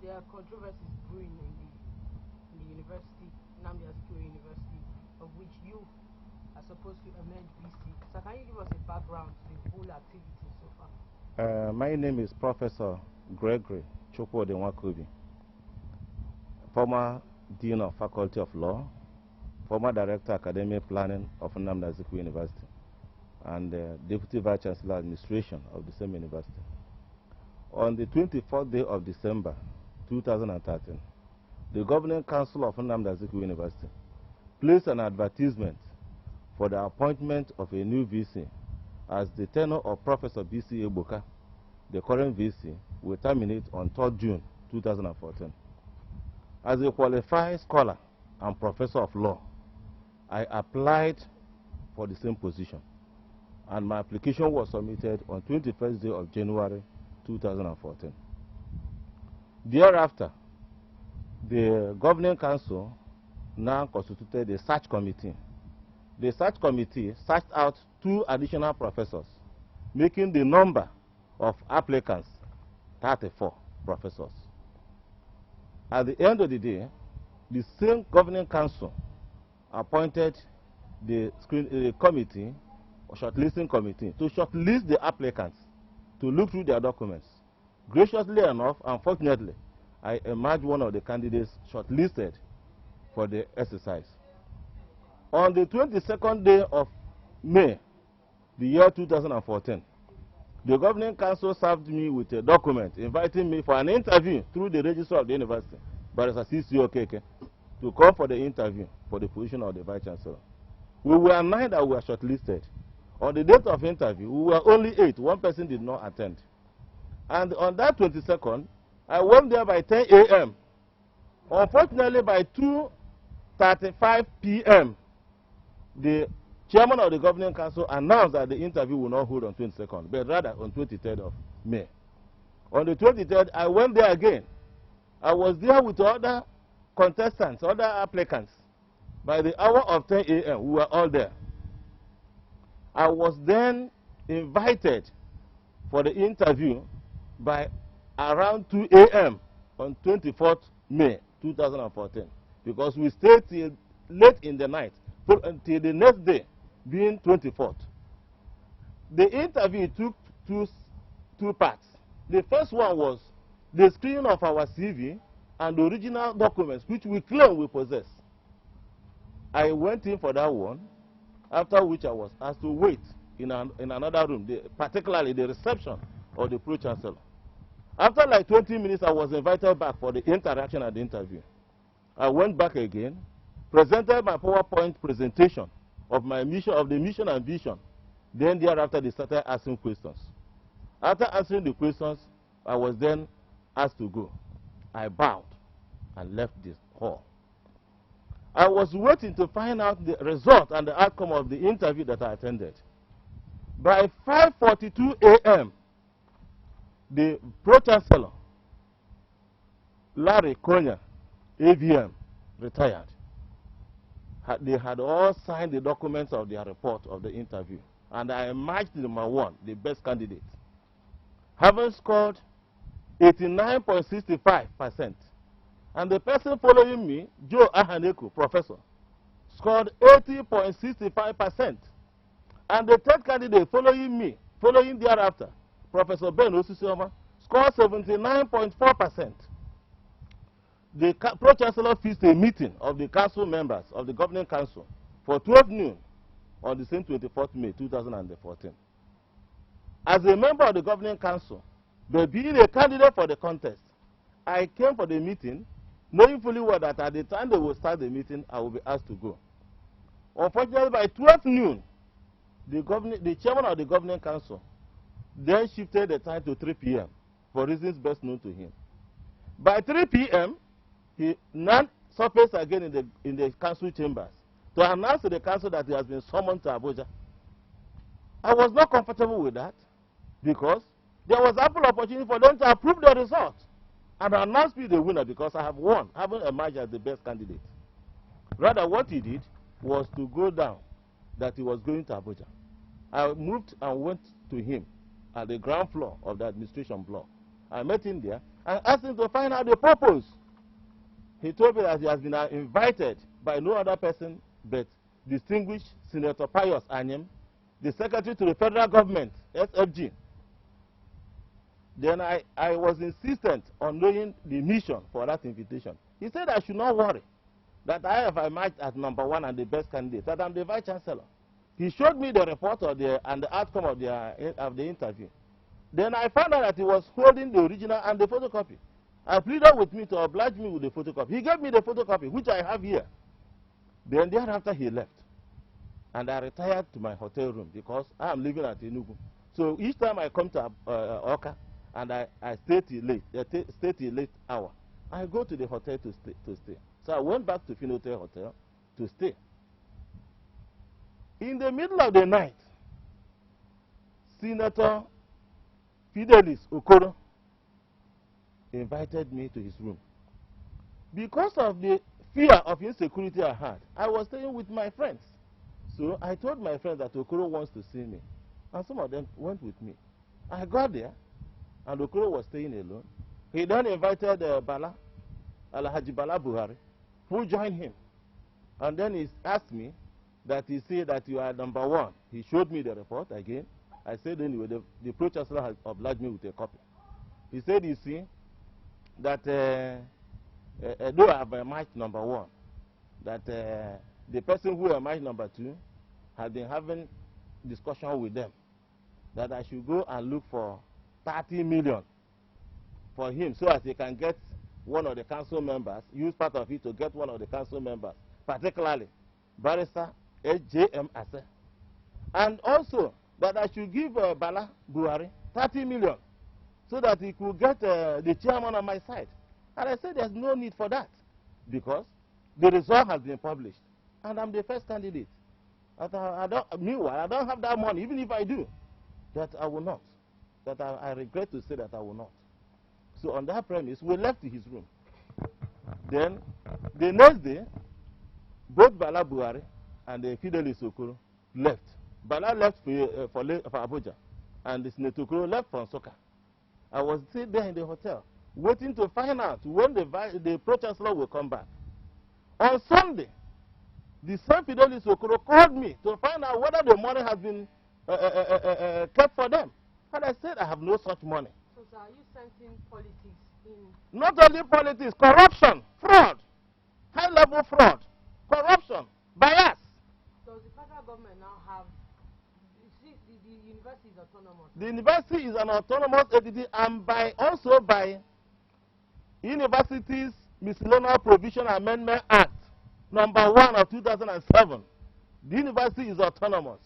there are controversies brewing in the university, Nnamdi Azikiwe University, of which you are supposed to amend VC. So can you give us a background to the whole activity so far? My name is Professor Gregory NWAKOBI, former Dean of Faculty of Law, former Director Academic Planning of Nnamdi Azikiwe University, and Deputy Vice Chancellor Administration of the same university. On the 24th day of December 2013, the Governing Council of Nnamdi Azikiwe University placed an advertisement for the appointment of a new VC, as the tenure of Professor B.C. Ebuka, the current VC, will terminate on 3rd June 2014. As a qualified scholar and professor of law, I applied for the same position, and my application was submitted on 21st day of January 2014. Thereafter, the Governing Council now constituted a search committee. The search committee searched out 2 additional professors, making the number of applicants 34 professors. At the end of the day, the same Governing Council appointed the committee, or shortlisting committee, to shortlist the applicants, to look through their documents. Graciously enough, unfortunately, I emerged one of the candidates shortlisted for the exercise. On the 22nd day of May, the year 2014, the Governing Council served me with a document inviting me for an interview through the registrar of the university, Barrister C.C. Okeke, to come for the interview for the position of the Vice Chancellor. We were 9 that were shortlisted. On the date of interview, we were only 8. One person did not attend. And on that 22nd, I went there by 10 a.m. Unfortunately, by 2:35 p.m., the chairman of the Governing Council announced that the interview will not hold on 22nd, but rather on 23rd of May. On the 23rd, I went there again. I was there with other contestants, other applicants. By the hour of 10 a.m., we were all there. I was then invited for the interview by around 2 a.m. on 24th May 2014, because we stayed till late in the night until the next day, being 24th. The interview took two parts. The first one was the screening of our CV and the original documents which we claim we possess. I went in for that one, after which I was asked to wait in another room, particularly the reception of the Pro-Chancellor. After like 20 minutes, I was invited back for the interaction at the interview. I went back again, presented my PowerPoint presentation of my mission, of the mission and vision. Then thereafter, they started asking questions. After answering the questions, I was then asked to go. I bowed and left this hall. I was waiting to find out the result and the outcome of the interview that I attended. By 5:42 a.m., the Pro-Chancellor, Larry Konya, AVM, retired. They had all signed the documents of their report of the interview, and I emerged number 1, the best candidate, having scored 89.65%. And the person following me, Joe Ahaneku, professor, scored 80.65%. And the third candidate following me, following thereafter, Professor Ben Osisioma, scored 79.4%. The Pro-Chancellor fixed a meeting of the council members of the Governing Council for 12 noon on the same 24th May 2014. As a member of the Governing Council, but being a candidate for the contest, I came for the meeting, knowing fully well that at the time they will start the meeting, I will be asked to go. Unfortunately, by 12 noon, the chairman of the Governing Council then shifted the time to 3 p.m. for reasons best known to him. By 3 p.m., he now surfaced again in the council chambers to announce to the council that he has been summoned to Abuja. I was not comfortable with that, because there was ample opportunity for them to approve the result and announce me the winner, because I have won, having emerged as the best candidate. Rather, what he did was to go down, that he was going to Abuja. I moved and went to him at the ground floor of the administration block. I met him there and asked him to find out the purpose. He told me that he has been invited by no other person but distinguished Senator Pius Anyem, the Secretary to the Federal Government, SFG. Then I was insistent on knowing the mission for that invitation. He said I should not worry, that I have emerged as #1 and the best candidate, that I'm the Vice Chancellor. He showed me the report of and the outcome of the interview. Then I found out that he was holding the original and the photocopy. I pleaded with me to oblige me with the photocopy. He gave me the photocopy, which I have here. Then thereafter he left. And I retired to my hotel room because I am living at Enugu. So each time I come to Oka and I stay till late hour, I go to the hotel to stay. So I went back to Finote Hotel to stay. In the middle of the night, Senator Fidelis Okoro invited me to his room. Because of the fear of insecurity I had, I was staying with my friends. So I told my friends that Okoro wants to see me. And some of them went with me. I got there, and Okoro was staying alone. He then invited Alhaji Bala Buhari, who joined him. And then he asked me that he said that you are #1. He showed me the report again. I said anyway, the Pro-Chancellor has obliged me with a copy. He said, you see, that though I have emerged #1, that the person who emerged #2 has been having discussion with them, that I should go and look for 30 million for him so as he can get one of the council members, use part of it to get one of the council members, particularly Barrister H.J.M. Ase. And also that I should give Bala Buhari 30 million so that he could get the chairman on my side. And I said there's no need for that because the result has been published and I'm the first candidate. Meanwhile, I don't have that money, even if I do, that I will not. That I regret to say that I will not. So on that premise, we left his room. Then the next day, both Bala Buhari and Fidelis Okoro left. Bala left for Abuja, and the Senator Okoro left for Nsukka. I was sitting there in the hotel, waiting to find out when the Pro-Chancellor will come back. On Sunday, the same Fidelis Okoro called me to find out whether the money has been kept for them. And I said, I have no such money. So, sir, are you sensing politics in... Not only politics, corruption, fraud, high-level fraud, corruption, bias. Does the federal government now have... the university is autonomous? The university is an autonomous entity and also by Universities Miscellaneous Provision Amendment Act, #1 of 2007. The university is autonomous.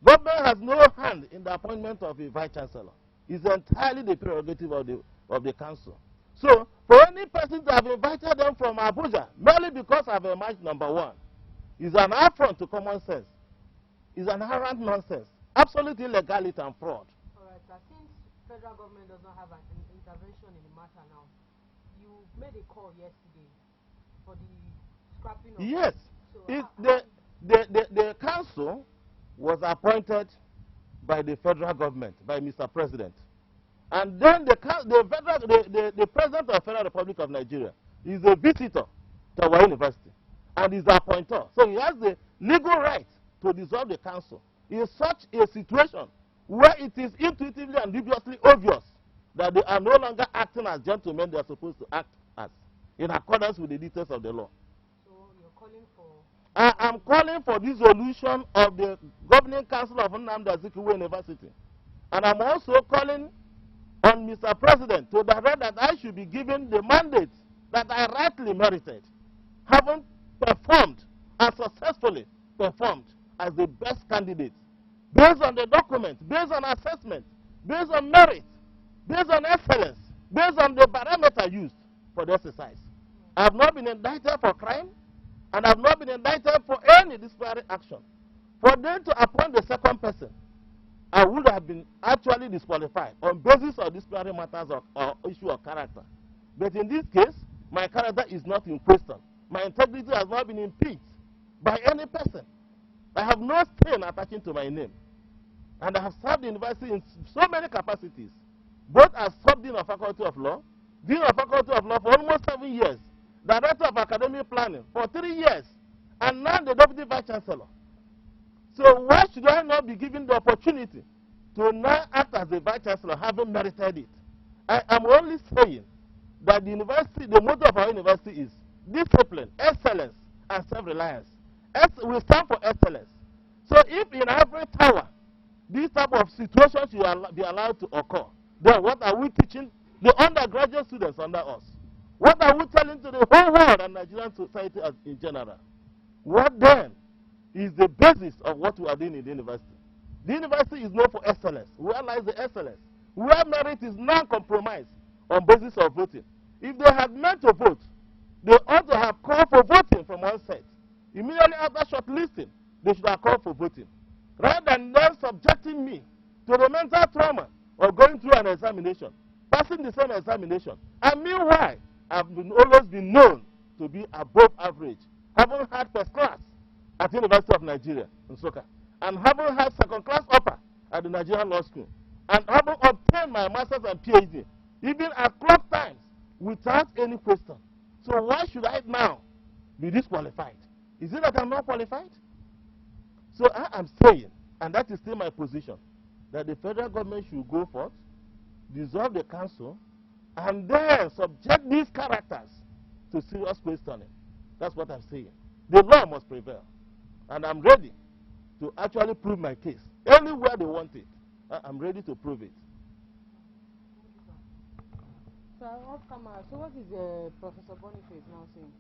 Government has no hand in the appointment of a vice-chancellor. It's entirely the prerogative of the council. So, for any person to have invited them from Abuja, merely because I've emerged #1, is an affront to common sense. It's an arrant nonsense. Absolute illegality and fraud. All right, sir. Since federal government does not have an intervention in the matter now, you made a call yesterday for the scrapping of... Yes. So the council was appointed by the federal government, by Mr. President. And then the President of the Federal Republic of Nigeria is a visitor to our university and is the appointer. So he has the legal right to dissolve the council in such a situation where it is intuitively and dubiously obvious that they are no longer acting as gentlemen they are supposed to act as, in accordance with the details of the law. So you're calling for... I am calling for dissolution of the Governing Council of Nnamdi Azikiwe University. And I'm also calling on Mr. President to direct that I should be given the mandate that I rightly merited, having performed and successfully performed as the best candidate, based on the document, based on assessment, based on merit, based on excellence, based on the parameter used for the exercise. I have not been indicted for crime, and I have not been indicted for any disciplinary action. For them to appoint the second person, I would have been actually disqualified on basis of disciplinary matters or issue of character. But in this case, my character is not in question. My integrity has not been impeached by any person. I have no stain attaching to my name. And I have served the university in so many capacities. both as sub-dean of Faculty of Law, dean of Faculty of Law for almost 7 years, director of academic planning for 3 years, and now the deputy vice chancellor. So why should I not be given the opportunity to now act as the vice chancellor, having merited it? I am only saying that the university, the motto of our university is discipline, excellence, and self-reliance. We stand for excellence. So if in every tower, these type of situations will be allowed to occur, then what are we teaching the undergraduate students under us? What are we telling to the whole world and Nigerian society in general? What then is the basis of what we are doing in the university? The university is known for excellence. Where lies the excellence? Where merit is non-compromised on basis of voting. If they had meant to vote, they ought to have called for voting from one set. Immediately after shortlisting, they should have called for voting. Rather than them subjecting me to the mental trauma of going through an examination, passing the same examination. And meanwhile, I've always been known to be above average, having had first class at the University of Nigeria in Soka, and having had second class upper at the Nigerian Law School, and having obtained my master's and PhD, even at clock times, without any question. So why should I now be disqualified? Is it that I'm not qualified? So I am saying, and that is still my position, that the federal government should go forth, dissolve the council, and then subject these characters to serious questioning. That's what I'm saying. The law must prevail. And I'm ready to actually prove my case. Anywhere they want it, I'm ready to prove it. So, so what is Professor Boniface now saying?